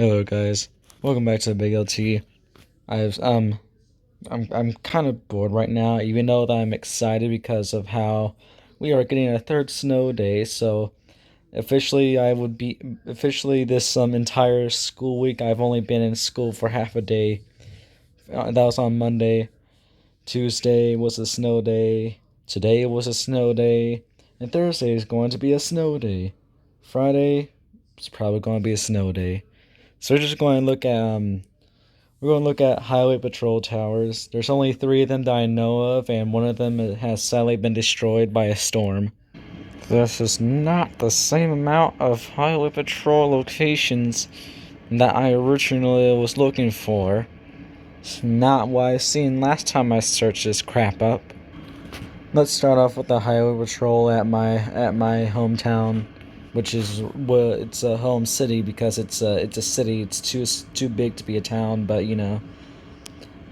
Hello guys, welcome back to the Big LT. I've I'm kind of bored right now, even though that I'm excited because of how we are getting a third snow day. So officially this entire school week I've only been in school for half a day. That was on Monday. Tuesday was a snow day. Today was a snow day, and Thursday is going to be a snow day. Friday is probably going to be a snow day. So we're going to look at highway patrol towers. There's only three of them that I know of, and one of them has sadly been destroyed by a storm. This is not the same amount of highway patrol locations that I originally was looking for. It's not what I seen last time I searched this crap up. Let's start off with the highway patrol at my hometown, which is it's a home city because it's a city. It's too big to be a town, but you know,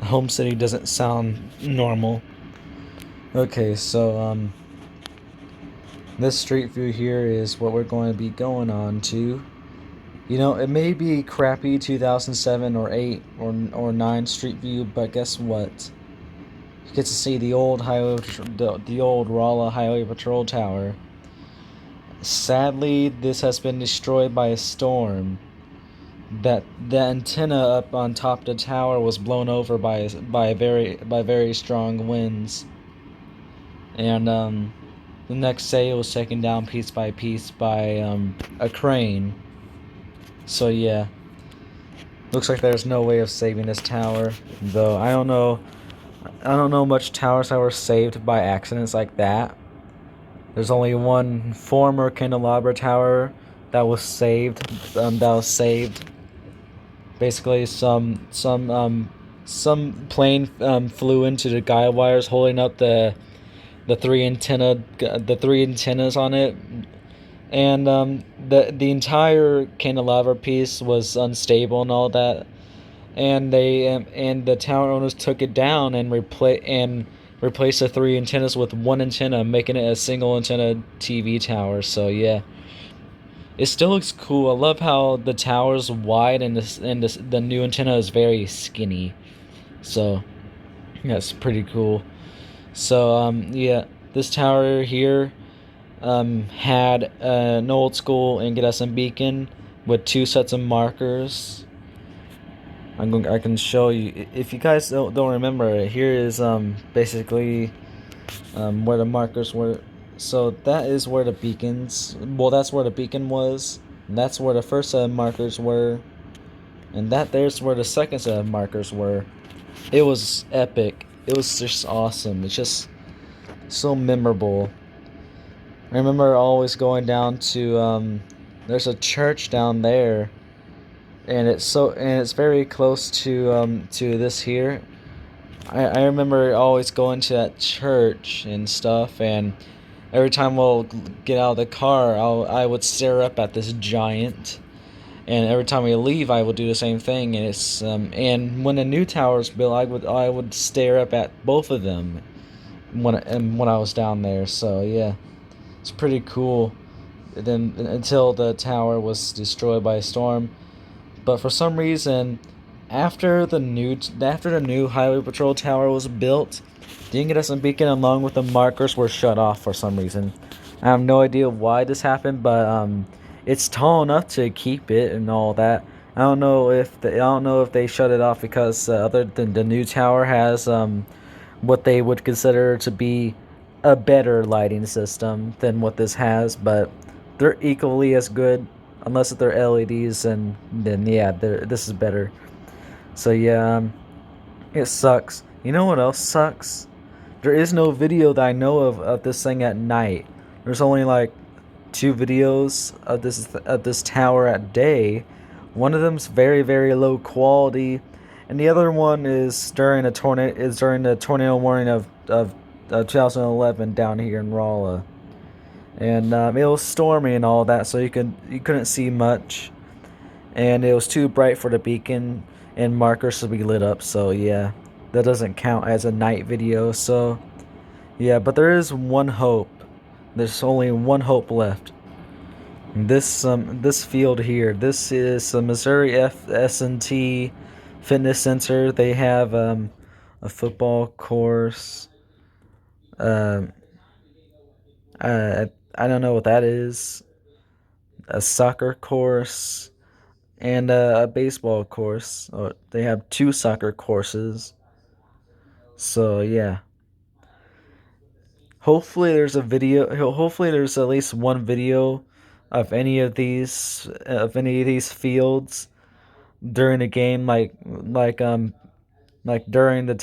a home city doesn't sound normal. Okay, so this street view here is what we're going to be going on to. You know, it may be crappy 2007 or 8 or 9 street view, but guess what? You get to see the old the old Ralla Highway Patrol Tower. Sadly, this has been destroyed by a storm. That the antenna up on top of the tower was blown over by very strong winds, and the next day it was taken down piece by piece by a crane. So yeah, looks like there's no way of saving this tower, though. I don't know much towers that were saved by accidents like that. There's only one former candelabra tower that was saved. Basically, some plane flew into the guide wires holding up the three antennas on it, and the entire candelabra piece was unstable and all that, and the tower owners took it down and replaced the three antennas with one antenna, making it a single antenna TV tower. So yeah, it still looks cool. I love how the tower's wide and the new antenna is very skinny. So that's pretty cool. So yeah, this tower here had an old school incandescent beacon with two sets of markers. I can show you if you guys don't remember. Here is basically where the markers were. So that is where the beacons. Well, that's where the beacon was. And that's where the first set of markers were, and there's where the second set of markers were. It was epic. It was just awesome. It's just so memorable. I remember always going down to there's a church down there, and it's very close to this here. I remember always going to that church and stuff, and every time we'll get out of the car, I would stare up at this giant, and every time we leave, I would do the same thing. And it's and when the new tower's built, I would stare up at both of them when I was down there. So yeah, it's pretty cool. Then until the tower was destroyed by a storm, but for some reason, after the new highway patrol tower was built, the incandescent beacon along with the markers were shut off for some reason. I have no idea why this happened, but it's tall enough to keep it and all that. I don't know if they shut it off because other than the new tower has what they would consider to be a better lighting system than what this has, but they're equally as good, unless they're LEDs, and then yeah, this is better. So yeah, it sucks. You know what else sucks? There is no video that I know of this thing at night. There's only like 2 videos of this tower at day. One of them's very low quality, and the other one is during the tornado warning of 2011 down here in Ralla. And it was stormy and all that, so you couldn't see much, and it was too bright for the beacon and markers to be lit up. So yeah, that doesn't count as a night video. So yeah, but there is one hope. There's only one hope left. This field here, this is the Missouri S&T Fitness Center. They have a football course. Um, I don't know what that is. A soccer course and a baseball course. Oh, they have two soccer courses. So yeah, hopefully there's a video. Hopefully there's at least one video of any of these fields during the game, like during the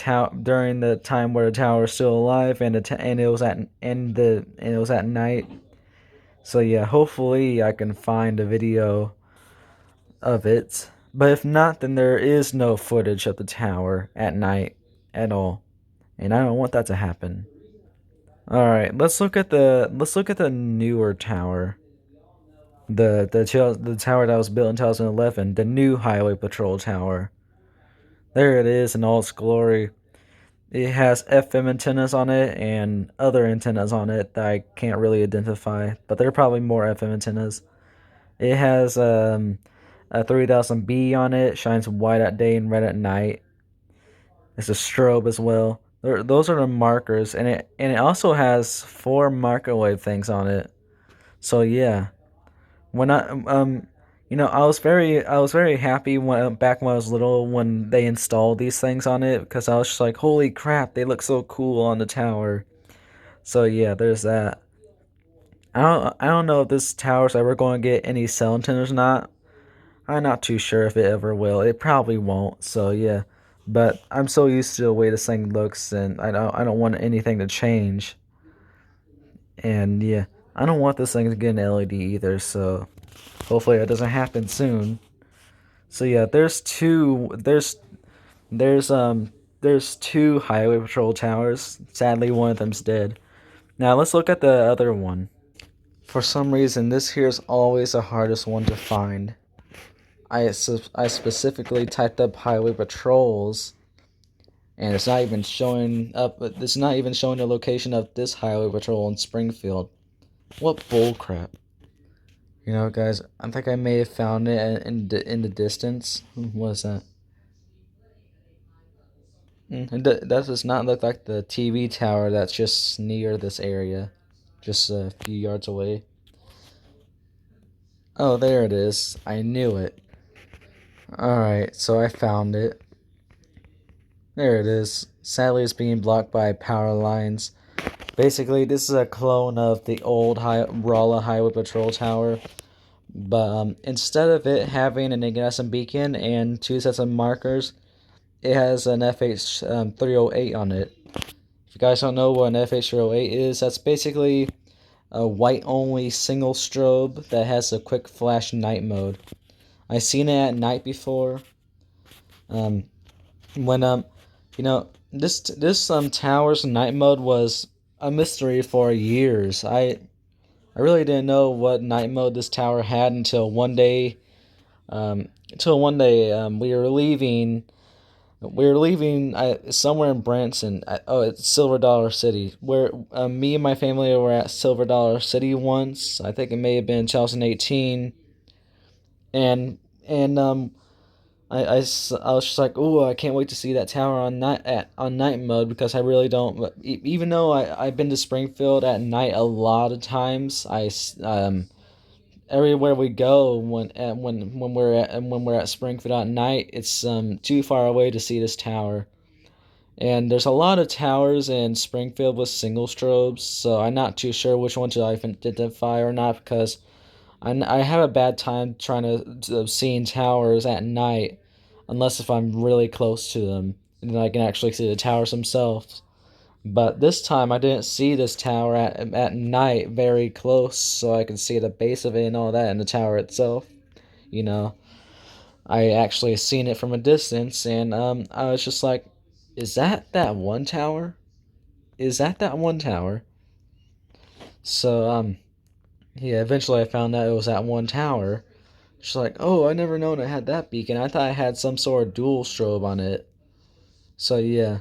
time where the tower is still alive and it was at night. So yeah, hopefully I can find a video of it. But if not, then there is no footage of the tower at night at all, and I don't want that to happen. All right, let's look at the newer tower, the tower that was built in 2011, the new Highway Patrol Tower. There it is in all its glory. It has FM antennas on it and other antennas on it that I can't really identify, but they're probably more FM antennas. It has a 3000B on it, shines white at day and red at night. It's a strobe as well. Those are the markers, and it also has four microwave things on it. So yeah, when I was very happy when I was little when they installed these things on it because I was just like, holy crap, they look so cool on the tower. So yeah, there's that. I don't know if this tower's ever going to get any cell antennas or not. I'm not too sure if it ever will. It probably won't. So yeah, but I'm so used to the way this thing looks, and I don't want anything to change. And yeah, I don't want this thing to get an LED either. So hopefully that doesn't happen soon. So yeah, there's two highway patrol towers. Sadly, one of them's dead. Now let's look at the other one. For some reason, this here is always the hardest one to find. I specifically typed up highway patrols, and it's not even showing up. It's not even showing the location of this highway patrol in Springfield. What bullcrap! Guys, I think I may have found it in the distance. What is that? That does not look like the TV tower that's just near this area, just a few yards away. Oh, there it is. I knew it. Alright, so I found it. There it is. Sadly, it's being blocked by power lines. Basically, this is a clone of the old Ralla Highway Patrol Tower. But instead of it having an incandescent beacon and two sets of markers, it has an FH308 on it. If you guys don't know what an FH308 is, that's basically a white-only single strobe that has a quick flash night mode. I've seen it at night before. Um, when this tower's night mode was a mystery for years. I really didn't know what night mode this tower had until one day. We were leaving somewhere in Branson. It's Silver Dollar City, where me and my family were at Silver Dollar City once. I think it may have been 2018, and I was just like, oh, I can't wait to see that tower on night mode because I really don't. Even though I've been to Springfield at night a lot of times, everywhere we go when we're at Springfield at night, it's too far away to see this tower. And there's a lot of towers in Springfield with single strobes, so I'm not too sure which one to identify or not because I have a bad time trying to seeing towers at night, unless if I'm really close to them, and then I can actually see the towers themselves. But this time I didn't see this tower at night very close, so I could see the base of it and all that, and the tower itself. You know, I actually seen it from a distance, and I was just like, "Is that one tower? Is that one tower?" So yeah. Eventually, I found out it was that one tower. She's like, "Oh, I never known it had that beacon. I thought it had some sort of dual strobe on it." So yeah.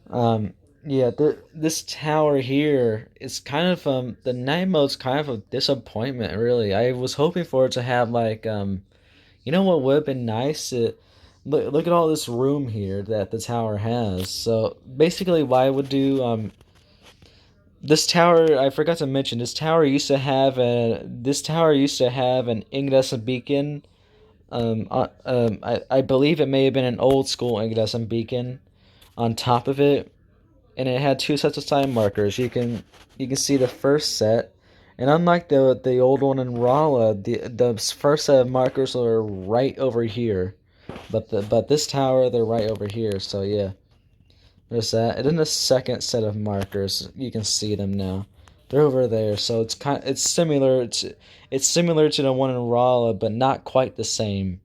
Um, Yeah, this tower here is kind of the night mode's kind of a disappointment, really. I was hoping for it to have like you know what would have been nice? Look at all this room here that the tower has. So basically, what I would do this tower, I forgot to mention, this tower used to have an incandescent beacon. I believe it may have been an old school incandescent beacon on top of it, and it had two sets of sign markers. You can see the first set, and unlike the old one in Ralla, the first set of markers are right over here, but this tower they're right over here. So yeah, there's that. And then the second set of markers, you can see them now. They're over there, so it's similar to the one in Ralla, but not quite the same.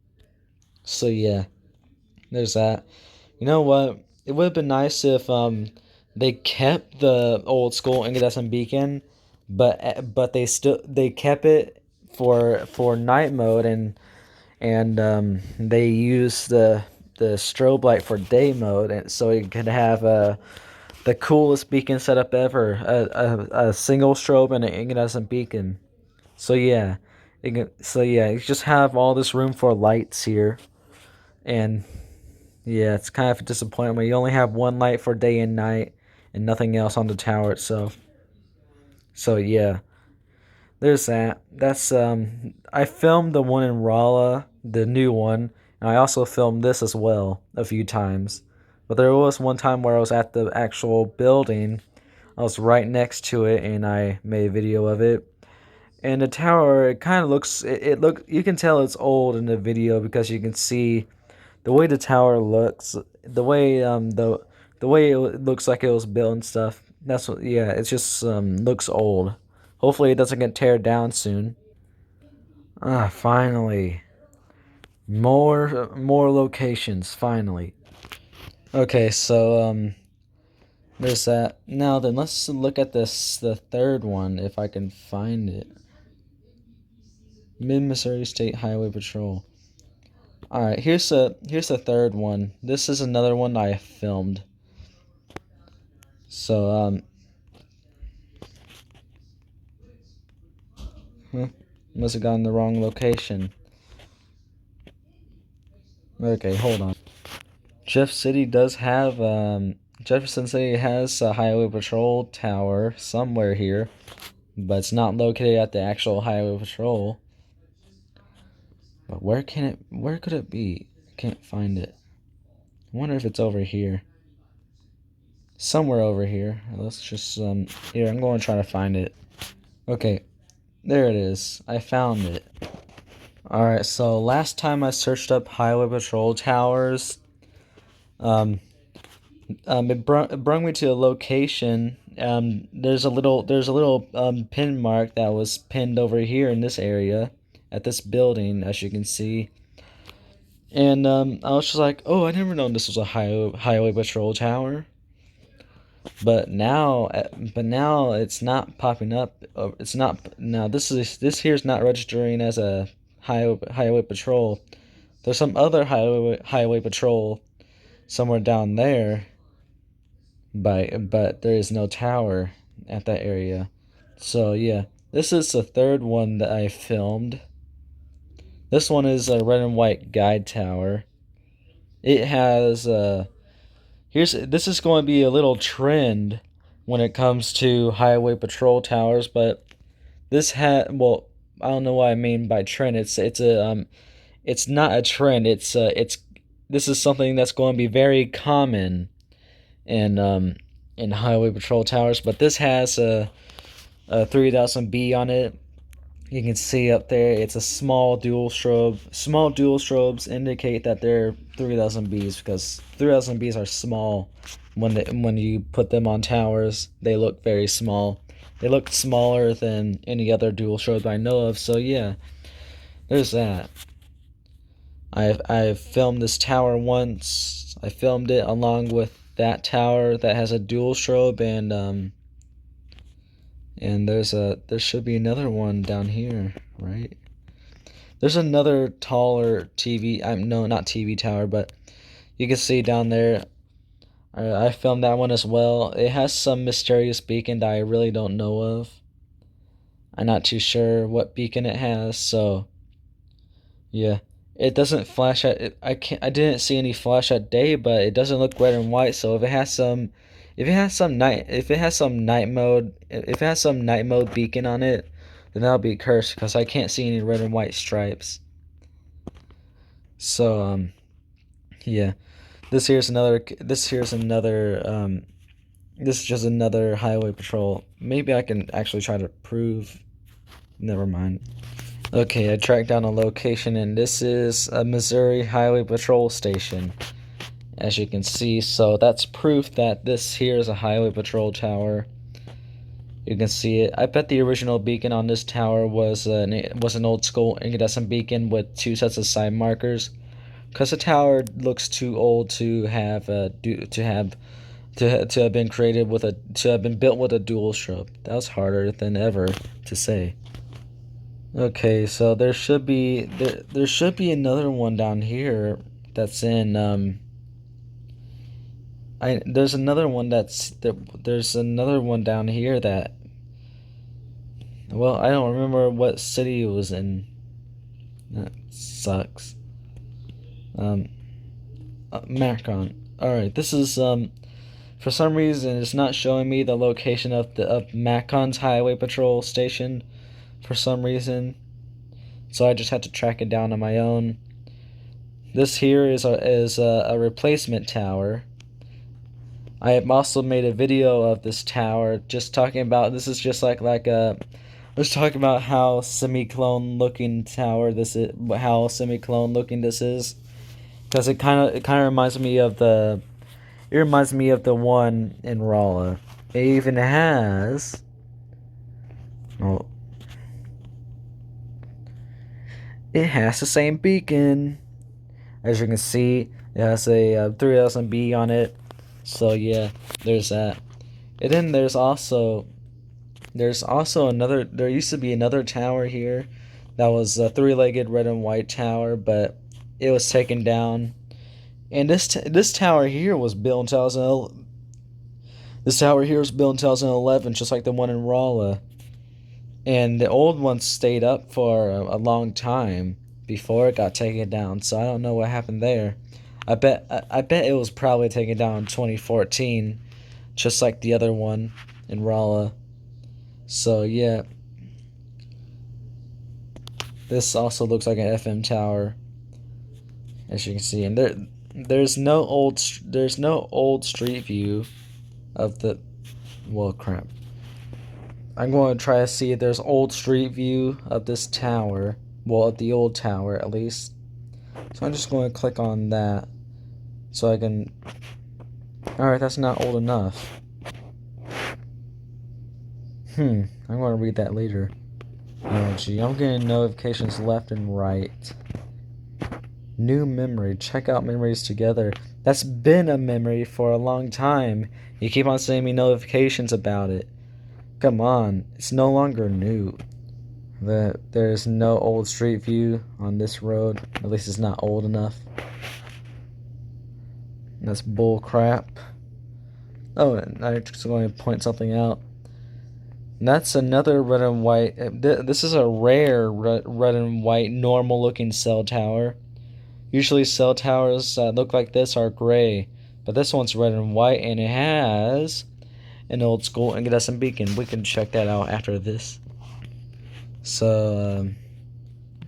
So yeah, there's that. You know what? It would have been nice if they kept the old school incandescent beacon, but they kept it for night mode, and they used the strobe light for day mode, and so you could have the coolest beacon setup ever, a single strobe and an incandescent beacon. So yeah, you just have all this room for lights here, and yeah, it's kind of a disappointment. You only have one light for day and night, and nothing else on the tower itself. So yeah, there's that. That's I filmed the one in Ralla, the new one, and I also filmed this as well a few times. But there was one time where I was at the actual building. I was right next to it, and I made a video of it. And the tower, it kind of looks, it look. You can tell it's old in the video because you can see the way the tower looks, the way it looks like it was built and stuff. That's what. Yeah, it just looks old. Hopefully, it doesn't get teared down soon. Ah, finally, more locations. Finally. Okay, so there's that. Now then, let's look at the third one if I can find it. Mid Missouri State Highway Patrol. All right, here's the third one. This is another one I filmed. So must have gotten the wrong location. Okay, hold on. Jefferson City has a highway patrol tower somewhere here, but it's not located at the actual highway patrol. But where could it be? I can't find it. I wonder if it's over here. Somewhere over here. Let's just here, I'm going to try to find it. Okay, there it is. I found it. Alright, so last time I searched up highway patrol towers, it brought me to a location. There's a little pin mark that was pinned over here in this area, at this building, as you can see. And I was just like, oh, I never known this was a highway patrol tower. But now it's not popping up. It's not now. This here is not registering as a highway patrol. There's some other highway patrol somewhere down there, but there is no tower at that area. So yeah, this is the third one that I filmed. This one is a red and white guide tower. It has this is going to be a little trend when it comes to highway patrol towers, but I don't know what I mean by trend. It's not a trend. It's this is something that's going to be very common in highway patrol towers, but this has a 3000B on it. You can see up there it's a small dual strobe. Small dual strobes indicate that they're 3000Bs because 3000Bs are small. When you put them on towers, they look very small. They look smaller than any other dual strobe I know of. So yeah, there's that. I've filmed this tower once. I filmed it along with that tower that has a dual strobe, and there should be another one down here, right? There's another taller TV. No, not TV tower, but you can see down there. I filmed that one as well. It has some mysterious beacon that I really don't know of. I'm not too sure what beacon it has, so yeah. It doesn't flash at I didn't see any flash at day, but it doesn't look red and white, so if it has some night mode beacon on it, then that'll be cursed because I can't see any red and white stripes. So yeah. This is just another highway patrol. Maybe I can actually try to prove. Never mind. Okay, I tracked down a location, and this is a Missouri Highway Patrol station, as you can see. So that's proof that this here is a highway patrol tower. You can see it. I bet the original beacon on this tower was an old school incandescent beacon with 2 sets of side markers, because the tower looks too old to have been built with a dual strobe. That was harder than ever to say. Okay, so there should be another one down here that's in there's another one down here that, well, I don't remember what city it was in. That sucks. Macon. Alright, this is for some reason it's not showing me the location of Macon's highway patrol station for some reason, so I just had to track it down on my own. This here is a replacement tower. I have also made a video of this tower, just talking about this is just like I was talking about how semi-clone looking this is, because it kind of reminds me of the one in Ralla. It even has, well, it has the same beacon. As you can see, it has a 3000B on it. So yeah, there's that. And then there used to be another tower here that was a 3-legged red and white tower, but it was taken down. And this tower here was built in 2011. This tower here was built in 2011, just like the one in Ralla. And the old one stayed up for a long time before it got taken down. So I don't know what happened there. I bet it was probably taken down in 2014, just like the other one in Ralla. So yeah, this also looks like an FM tower, as you can see. And there's no old street view of the, well, crap. I'm going to try to see if there's old street view of this tower. Well, of the old tower at least. So I'm just going to click on that. So I can... Alright, that's not old enough. I'm going to read that later. Oh gee, I'm getting notifications left and right. New memory. Check out memories together. That's been a memory for a long time. You keep on sending me notifications about it. Come on, it's no longer new. There's no old street view on this road. At least it's not old enough. That's bull crap. Oh, and I'm just going to point something out. And that's another red and white. This is a rare red and white normal looking cell tower. Usually cell towers that look like this are gray, but this one's red and white, and it has an old school incandescent beacon. We can check that out after this. So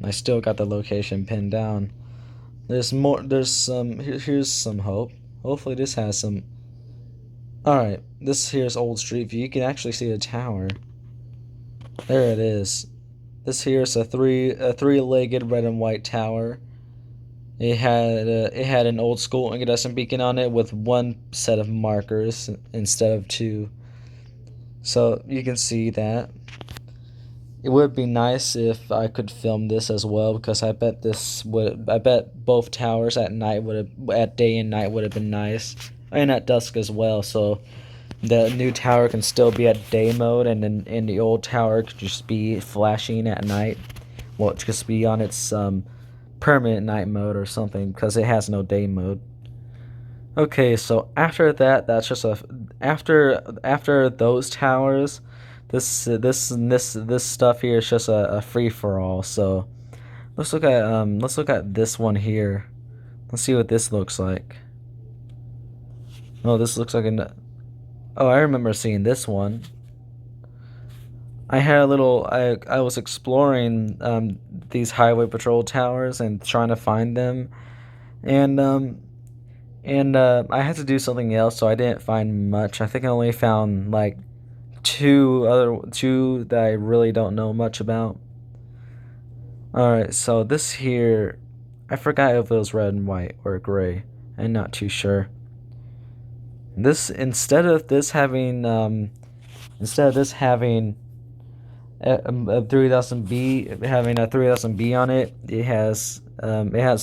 I still got the location pinned down. There's more. There's some. Here's some hope. Hopefully this has some. Alright, this here's old street view. You can actually see the tower. There it is. This here's a three-legged red and white tower. It had an old school incandescent beacon on it with 1 set of markers instead of 2. So you can see that. It would be nice if I could film this as well, because I bet both towers at day and night would have been nice, and at dusk as well. So the new tower can still be at day mode, and then the old tower could just be flashing at night. Well, it just be on its permanent night mode or something, because it has no day mode. Okay, so after that, that's just a after those towers, this stuff here is just a free for all. So let's look at this one here. Let's see what this looks like. Oh, this looks like an. Oh, I remember seeing this one. I had a little. I was exploring these highway patrol towers and trying to find them, and I had to do something else, so I didn't find much. I think I only found like two that I really don't know much about. All right, so this here, I forgot if it was red and white or gray. I'm not too sure. This instead of this having a 3000 B having a 3000 B on it, it has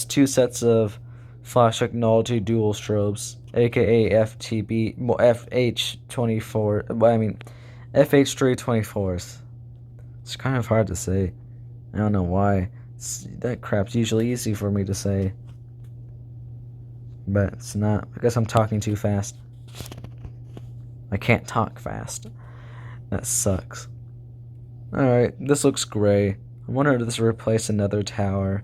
two sets of flash technology dual strobes, aka FTB, well, FH24. Well, I mean, FH324s. It's kind of hard to say. I don't know why. That crap's usually easy for me to say, but it's not. I guess I'm talking too fast. I can't talk fast. That sucks. Alright, this looks gray. I wonder if this will replace another tower.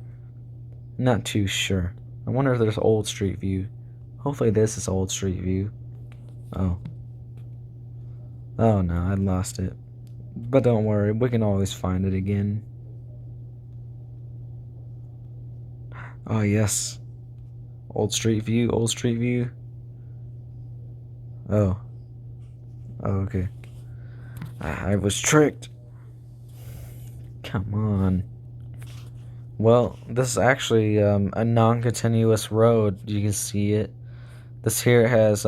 Not too sure. I wonder if there's old street view. Hopefully this is old street view. Oh. Oh no, I lost it. But don't worry, we can always find it again. Oh yes. Old street view, old street view. Oh. Oh, okay. I was tricked. Come on. Well, this is actually a non-continuous road. You can see it. This here has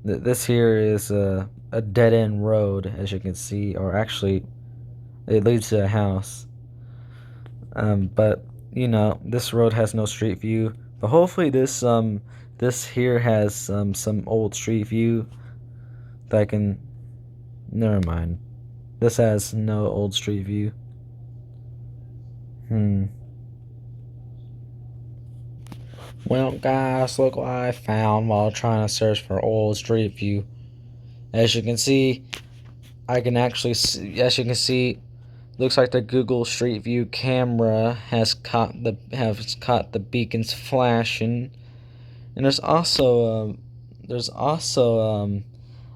this here is a dead-end road, as you can see, or actually, it leads to a house. But you know, this road has no street view. But hopefully, this here has some old street view that I can. Never mind. This has no old street view. Well, guys, look what I found while trying to search for old street view. As you can see, I can actually see, as you can see, looks like the Google Street View camera has caught the beacons flashing, and there's also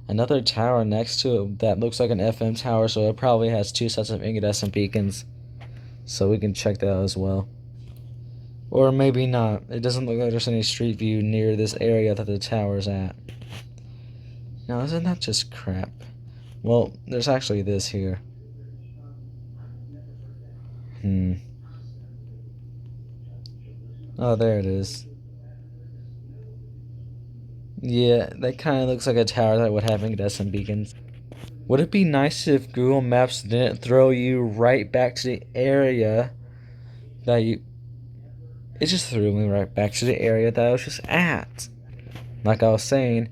another tower next to it that looks like an FM tower, so it probably has two sets of incandescent beacons. So we can check that out as well. Or maybe not. It doesn't look like there's any street view near this area that the tower's at. Now, isn't that just crap? Well, there's actually this here. Oh, there it is. Yeah, that kind of looks like a tower that would have incandescent beacons. Would it be nice if Google Maps didn't throw you right back to the area that you... It just threw me right back to the area that I was just at. Like I was saying,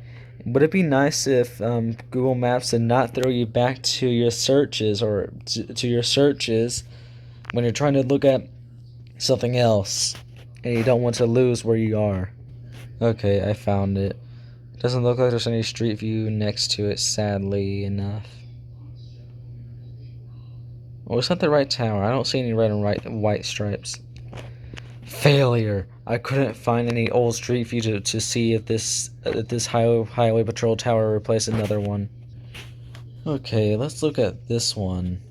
would it be nice if Google Maps did not throw you back to your searches or to your searches when you're trying to look at something else and you don't want to lose where you are? Okay, I found it. Doesn't look like there's any street view next to it, sadly enough. Oh, it's not the right tower. I don't see any red and white stripes. Failure. I couldn't find any old street view to see if this highway patrol tower replaced another one. Okay, let's look at this one.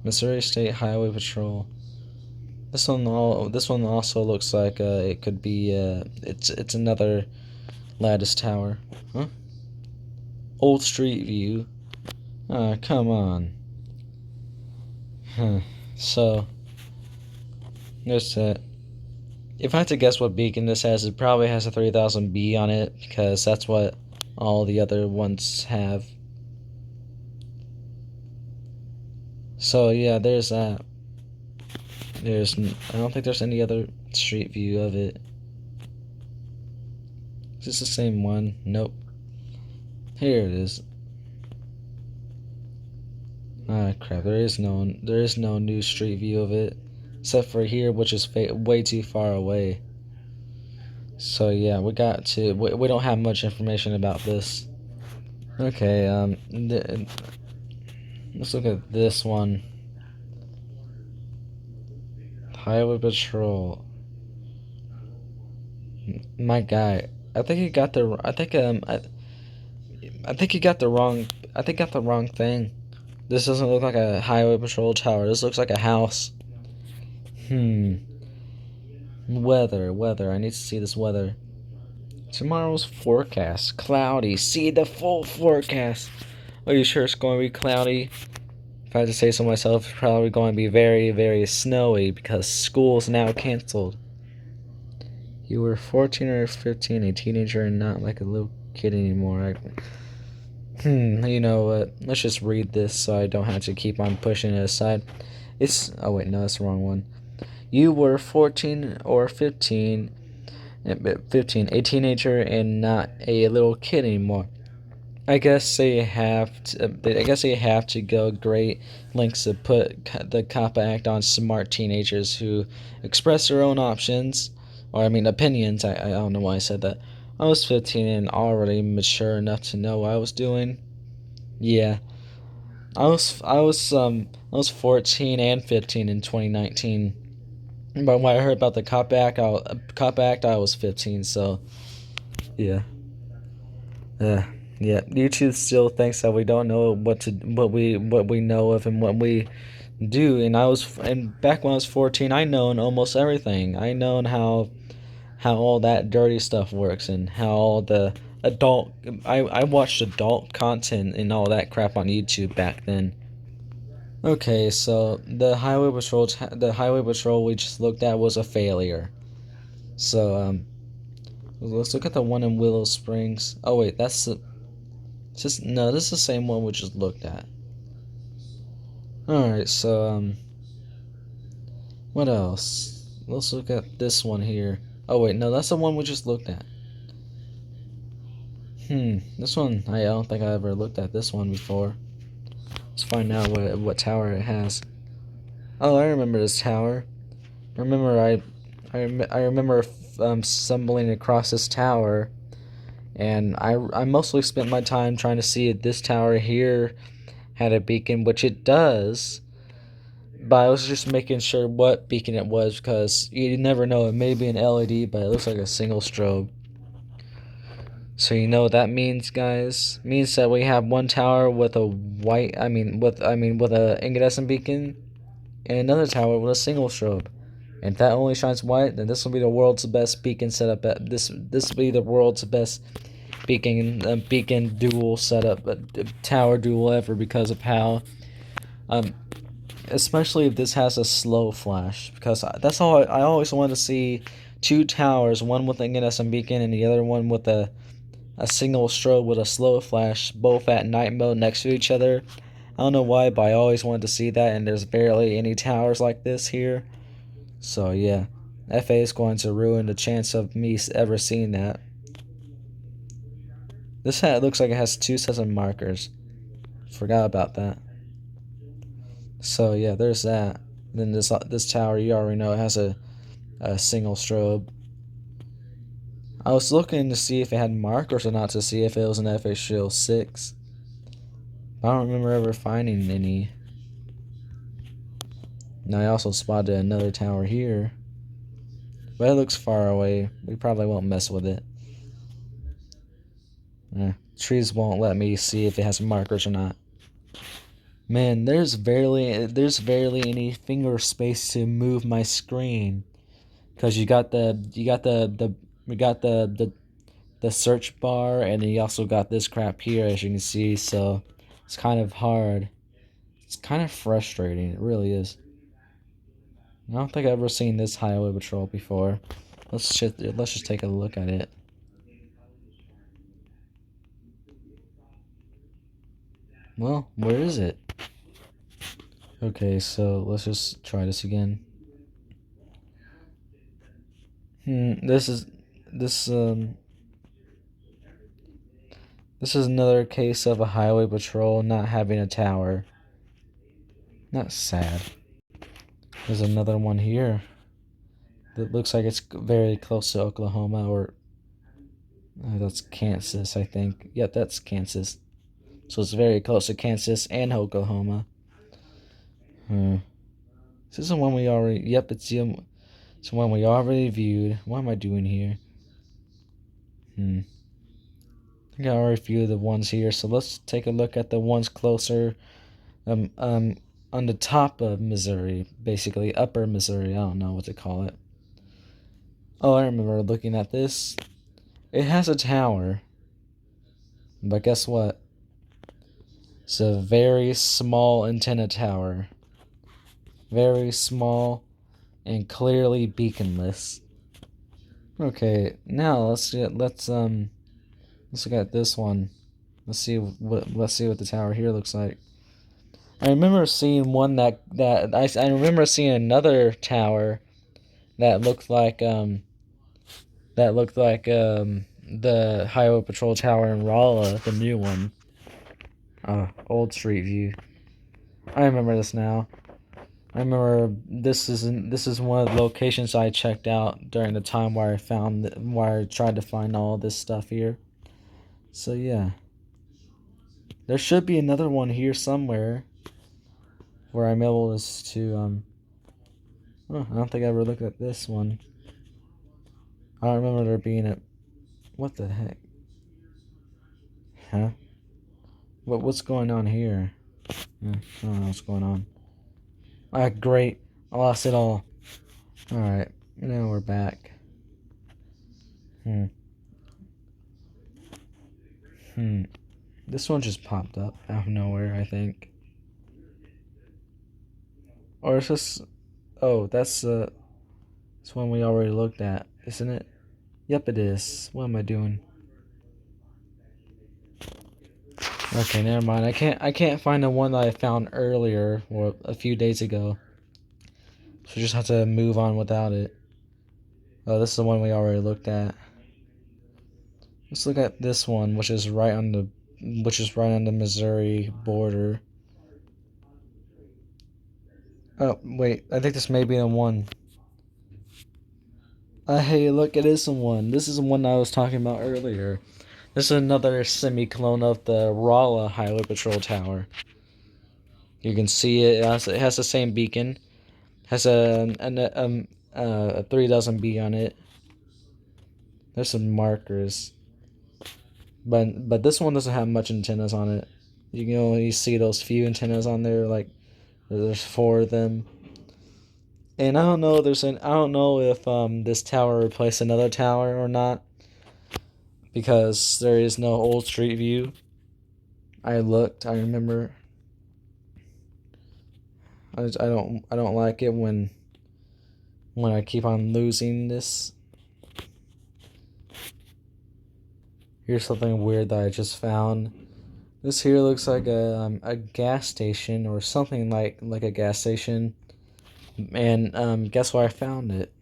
Missouri State Highway Patrol. This one also looks like it could be it's another lattice tower. Huh? Old street view. Ah, come on. So there's that. If I had to guess what beacon this has, it probably has a 3000 B on it because that's what all the other ones have. So yeah, there's that. I don't think there's any other street view of it. Is this the same one? Nope. Here it is. Ah, crap. There is no new street view of it, except for here, which is way too far away. So yeah, we don't have much information about this. Okay, let's look at this one. Highway Patrol. My guy, I think he got the. I think he got the wrong. I think got the wrong thing. This doesn't look like a highway patrol tower. This looks like a house. Weather. I need to see this weather. Tomorrow's forecast. Cloudy. See the full forecast. Are you sure it's going to be cloudy? If I had to say so myself, it's probably going to be very, very snowy because school's now canceled. You were 14 or 15, a teenager and not like a little kid anymore. You know what? Let's just read this so I don't have to keep on pushing it aside. Oh wait, no, that's the wrong one. You were 14 or 15, a teenager and not a little kid anymore. I guess they have to go great lengths to put the COPPA Act on smart teenagers who express their own options, or I mean opinions. I don't know why I said that. I was 15 and already mature enough to know what I was doing. Yeah, I was 14 and 15 in 2019. But when I heard about the COPPA Act, I was 15. So yeah. Yeah, YouTube still thinks that we don't know what we know of and what we do. And back when I was 14, I known almost everything. I known how all that dirty stuff works and how all the adult. I watched adult content and all that crap on YouTube back then. Okay, so the highway patrol we just looked at was a failure. So let's look at the one in Willow Springs. Oh wait, no, this is the same one we just looked at. Alright, so, what else? Let's look at this one here. Oh, wait, no, that's the one we just looked at. This one, I don't think I ever looked at this one before. Let's find out what tower it has. Oh, I remember this tower. I remember stumbling across this tower, and I mostly spent my time trying to see if this tower here had a beacon, which it does. But I was just making sure what beacon it was because you never know. It may be an LED, but it looks like a single strobe. So you know what that means, guys? It means that we have one tower with a with a incandescent beacon, and another tower with a single strobe. And if that only shines white, then this will be the world's best beacon setup. This will be the world's best beacon duel setup, tower duel ever because of how especially if this has a slow flash, because that's all I always want to see. Two towers, one with an incandescent beacon and the other one with a single strobe with a slow flash, both at night mode next to each other. I don't know why, but I always wanted to see that, and there's barely any towers like this here. So yeah, FA is going to ruin the chance of me ever seeing that. This hat looks like it has two sets of markers. Forgot about that. So yeah, there's that. Then this tower, you already know it has a single strobe. I was looking to see if it had markers or not to see if it was an FA Shield 6. I don't remember ever finding any. Now I also spotted another tower here. But it looks far away. We probably won't mess with it. Trees won't let me see if it has markers or not. Man, there's barely any finger space to move my screen. Cause we got the search bar, and then you also got this crap here, as you can see. So it's kind of hard. It's kind of frustrating. It really is. I don't think I've ever seen this highway patrol before. Let's just take a look at it. Well, where is it? Okay, so let's just try this again. This is another case of a highway patrol not having a tower. Not sad. There's another one here. It looks like it's very close to Oklahoma, or that's Kansas, I think. Yep, that's Kansas. So it's very close to Kansas and Oklahoma. This is the one we already. Yep, it's the one we already viewed. What am I doing here? I think I already viewed the ones here. So let's take a look at the ones closer. On the top of Missouri, basically upper Missouri. I don't know what to call it. Oh, I remember looking at this. It has a tower, but guess what? It's a very small antenna tower. Very small and clearly beaconless. Okay, now let's look at this one. Let's see what the tower here looks like. I remember seeing one I remember seeing another tower that looked like the Highway Patrol Tower in Ralla, the new one. Old Street View. I remember this now. I remember this is one of the locations I checked out during the time where I tried to find all this stuff here. So yeah, there should be another one here somewhere where I'm able to I don't think I ever looked at this one. I don't remember there being a. What the heck? Huh? What's going on here? I don't know what's going on. Great. I lost it all. Alright. Now we're back. This one just popped up out of nowhere, I think. Or it's just... Oh, that's one we already looked at, isn't it? Yep, it is. What am I doing? Okay, never mind. I can't find the one that I found earlier or a few days ago. So just have to move on without it. Oh, this is the one we already looked at. Let's look at this one, which is right on the Missouri border. Oh, wait. I think this may be the one. Hey, look, it is the one. This is the one I was talking about earlier. This is another semi-clone of the Ralla Highway Patrol Tower. You can see it. It has the same beacon. Has a 3000B on it. There's some markers, but this one doesn't have much antennas on it. You can only see those few antennas on there. Like there's 4 of them. And I don't know. I don't know if this tower replaced another tower or not, because there is no old street view. I looked. I remember. I don't like it when I keep on losing this. Here's something weird that I just found. This here looks like a gas station or something like a gas station. And guess where I found it?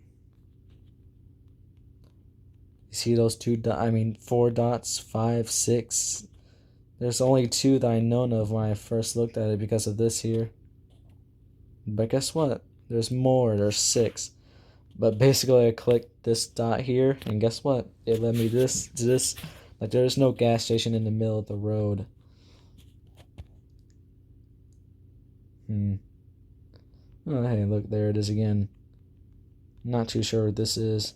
You see those 4 dots, 5, 6. There's only 2 that I known of when I first looked at it because of this here. But guess what? There's more. There's 6. But basically, I clicked this dot here, and guess what? It led me to this. Like, there's no gas station in the middle of the road. Oh, hey, look, there it is again. Not too sure what this is.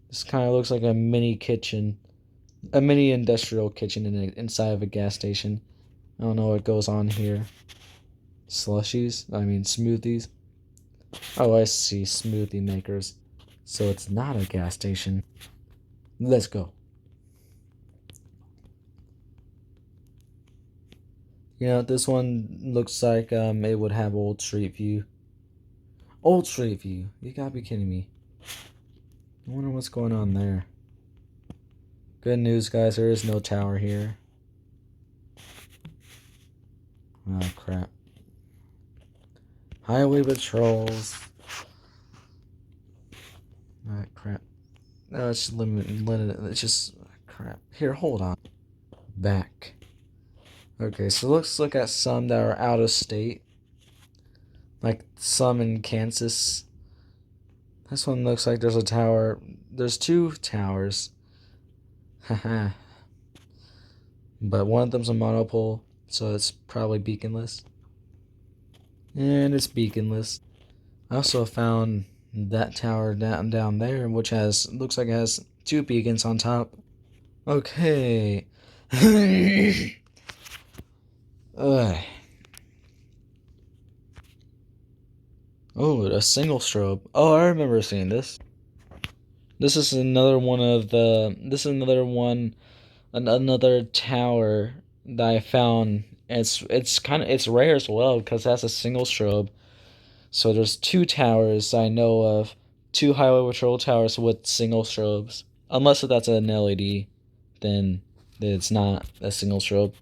This kind of looks like a mini kitchen. A mini industrial kitchen inside of a gas station. I don't know what goes on here. Smoothies. Oh, I see. Smoothie makers. So it's not a gas station. Let's go. You know, this one looks like it would have old street view. Old street view. You gotta be kidding me. I wonder what's going on there. Good news, guys. There is no tower here. Oh, crap. Highway patrols. Ah, crap. No, it's limited. It's just crap. Here, hold on. Back. Okay, so let's look at some that are out of state. Like some in Kansas. This one looks like there's a tower. There's 2 towers. Haha. But one of them's a monopole, so it's probably beaconless. And it's beaconless. I also found that tower down there, which looks like it has 2 beacons on top. Okay. Ugh. Oh, a single strobe. Oh, I remember seeing this. This is another one of the. This is another one, another tower that I found. It's rare as well because it has a single strobe. So there's 2 towers I know of, 2 highway patrol towers with single strobes. Unless that's an LED, then it's not a single strobe.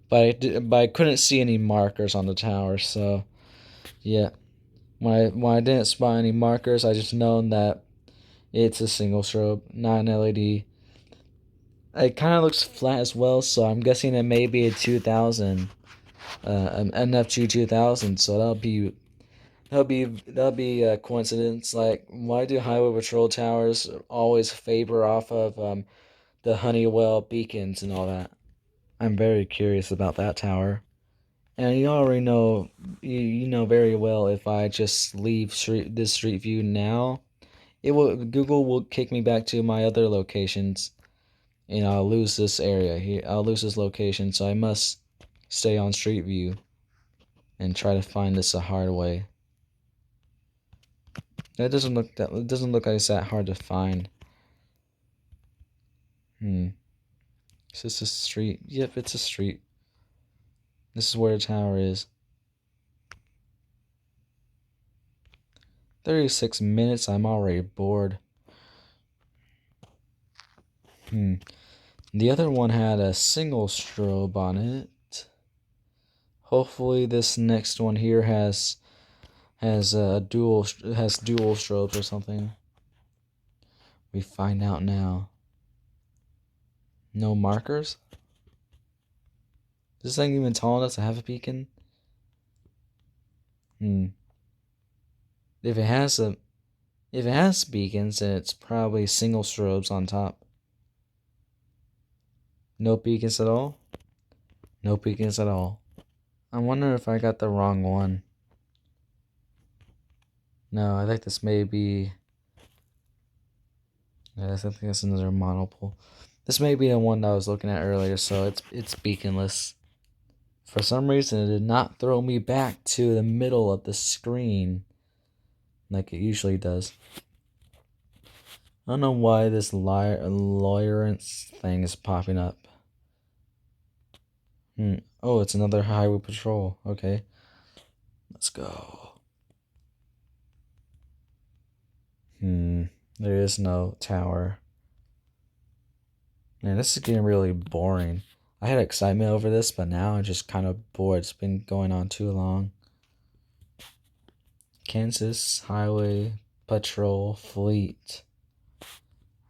But I couldn't see any markers on the tower, so yeah. When I didn't spot any markers, I just known that it's a single strobe, not an LED. It kind of looks flat as well, so I'm guessing it may be a 2000, an NFG 2000. So that'll be a coincidence. Like, why do highway patrol towers always favor off of the Honeywell beacons and all that? I'm very curious about that tower. And you already know, you know very well, if I just leave this street view now, Google will kick me back to my other locations, and I'll lose this area here. I'll lose this location, so I must stay on street view and try to find this a hard way. It doesn't look like it's that hard to find. Is this a street? Yep, it's a street. This is where the tower is. 36 minutes, I'm already bored. The other one had a single strobe on it. Hopefully this next one here has dual strobes or something. We find out now. No markers? Is this thing even tall enough to have a beacon? If it has beacons, then it's probably single strobes on top. No beacons at all? No beacons at all. I wonder if I got the wrong one. No, I think this may be... Yeah, I think that's another monopole. This may be the one that I was looking at earlier, so it's beaconless. For some reason, it did not throw me back to the middle of the screen like it usually does. I don't know why this lawyerance thing is popping up. Oh, it's another highway patrol. Okay. Let's go. There is no tower. Man, this is getting really boring. I had excitement over this, but now I'm just kind of bored. It's been going on too long. Kansas Highway Patrol Fleet.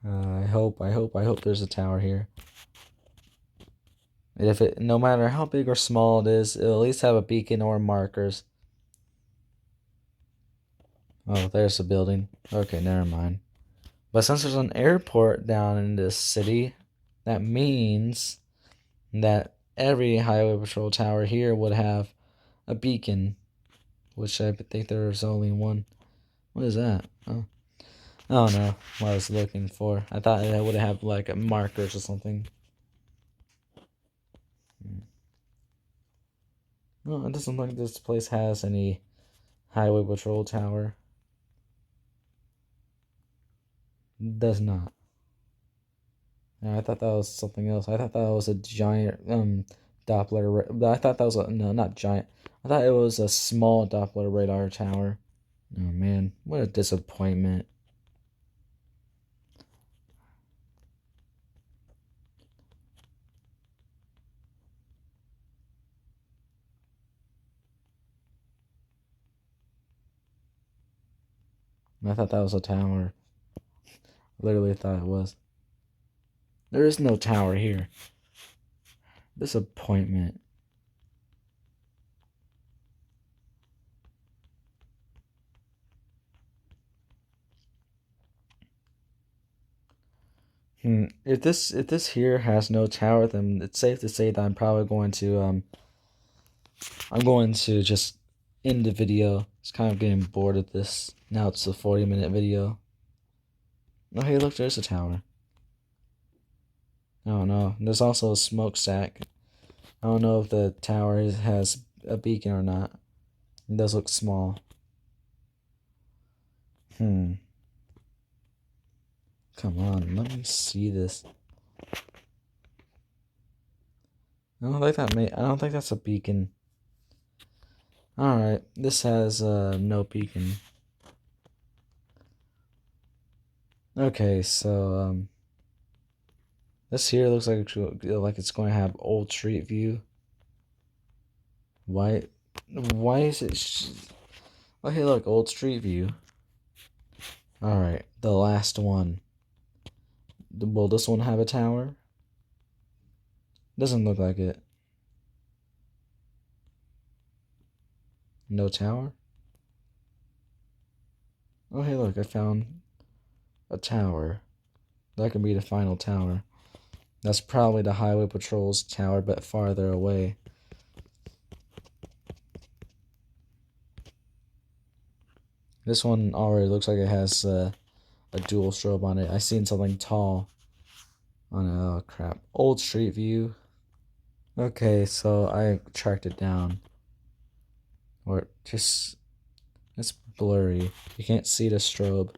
I hope there's a tower here. No matter how big or small it is, it'll at least have a beacon or markers. Oh, there's a building. Okay, never mind. But since there's an airport down in this city, that means that every highway patrol tower here would have a beacon, which I think there's only one. What is that? Oh, I don't know what I was looking for. I thought it would have like markers or something. No, it doesn't look like this place has any highway patrol tower. It does not. I thought that was something else. I thought that was a giant Doppler. I thought that was no, not giant. I thought it was a small Doppler radar tower. Oh man, what a disappointment. I thought that was a tower. Literally thought it was. There is no tower here. Disappointment. If this here has no tower, then it's safe to say that I'm probably going to just end the video. It's kind of getting bored of this. Now it's a 40-minute video. Oh hey, look, there's a tower. I don't know. There's also a smokestack. I don't know if the tower has a beacon or not. It does look small. Come on, let me see this. I don't think that's a beacon. Alright, this has no beacon. Okay, so this here looks like it's going to have old street view. Why is it oh hey, look, old street view. Alright, the last one. Will this one have a tower? Doesn't look like it. No tower? Oh hey, look, I found a tower. That could be the final tower. That's probably the highway patrol's tower, but farther away. This one already looks like it has a dual strobe on it. I seen something tall on it. Oh crap. Old street view. Okay, so I tracked it down. Or just, it's blurry. You can't see the strobe.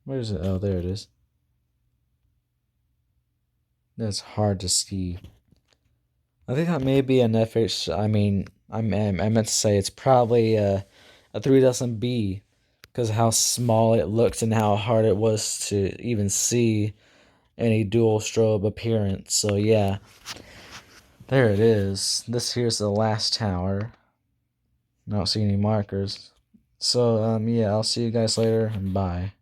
Where is it? Oh, there it is. That's hard to see. I think that may be an FH. I mean, I meant to say it's probably a 3000B because of how small it looks and how hard it was to even see any dual strobe appearance. So yeah, there it is. This here's the last tower. I don't see any markers. So yeah, I'll see you guys later and bye.